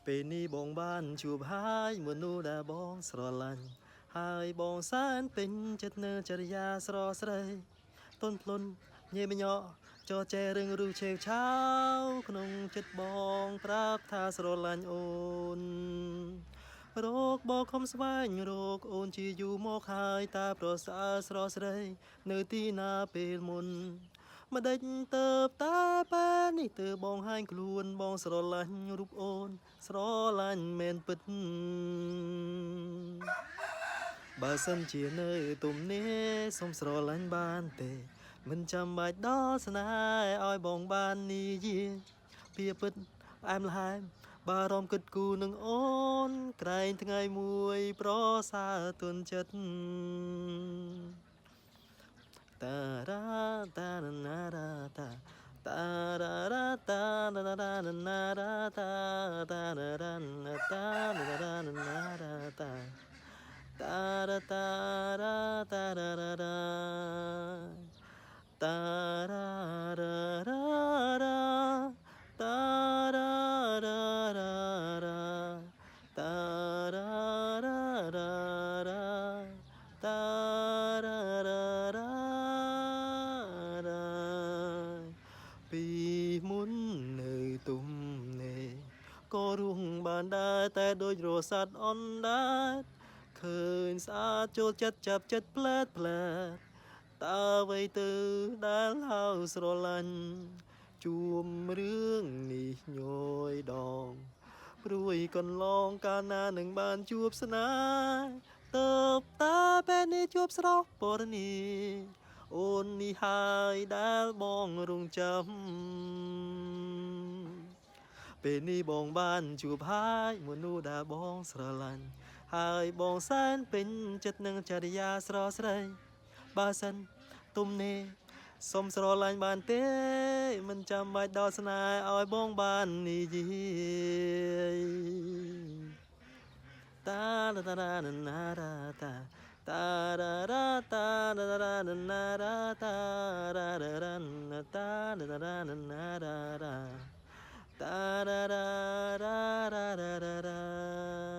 ពេលនេះបងបានជួបហើយមនុស្សដែលបងស្រឡាញ់ហើយបងសែនពេញចិត្តនៅចរិយាស្រស់ស្រីទន់ភ្លន់ញេមញក់ចរចែរឿងរូឆេវឆាវក្នុងចិត្តបងប្រាប់ថាស្រឡាញ់អូនរោគបោខំស្វែងរកអូនជាយូរមកហើយតែប្រសើរស្រស់ស្រីនៅទីណាពេលមុនម្ដេចទៅតែពេលនេះទើបបងហាញខ្លួនបងស្រឡាញ់រូបអូនស្រឡាញ់មែនពិតបើសិនជានៅទំនេរសុំស្រឡាញ់បានទេមិនចាំបាច់ដល់ស្នេហ៍ឲ្យបងបាននិយាយពីពិតផ្អែមល្ហែមបារម្ភគិតគូនឹងអូនក្រែងថ្ងៃមួយប្រសើរទុនចិត្តតារ៉ាតាណារ៉ាតាតារ៉ារ៉ាតាណារ៉ាណារ៉ាតាតារ៉ាណាតាណារ៉ាណារ៉ាតាតារ៉ាតារ៉ាតារ៉ារ៉ាតារ៉ារ៉ារ៉ារ៉ាតារ៉ារ៉ារ៉ារ៉ាតារ៉ារ៉ារ៉ារ៉ាតារ៉ារ៉ារ៉ារ៉ាពីមុននៅទុំនេក៏រួងបានដែរតែដូចរស័តអណ្ដាតឃើញស្អាតចូលចិត្តចាប់ចិត្តផ្លែតផ្លែតតើអ្វីទៅដែលហៅស្រឡាញ់ជួមរឿងនេះញយដងព្រួយកន្លងកាលណានឹងបានជួបស្នេហ៍ទៅតែពេលនេះជួបស្រស់ពរនីអូននេះហើយដែលបងរងចាំពេលនេះបងបានជួបហើយមនុស្សដែលបងស្រឡាញ់ហើយបងសែនពេញចិត្តនឹងចរិយាស្រស់ស្រីបើសិនទំនេរសុំស្រឡាញ់បានទេមិនចាំបាច់ដល់ស្នេហ៍ឲ្យបងបាននិយាយតាតារ៉ាណារ៉ាតាតារ៉ារ៉ាតារ៉ារ៉ាណារ៉ាតារ៉ារ៉ាណាតារ៉ារ៉ាណារ៉ាតារ៉ារ៉ារ៉ារ៉ារ៉ា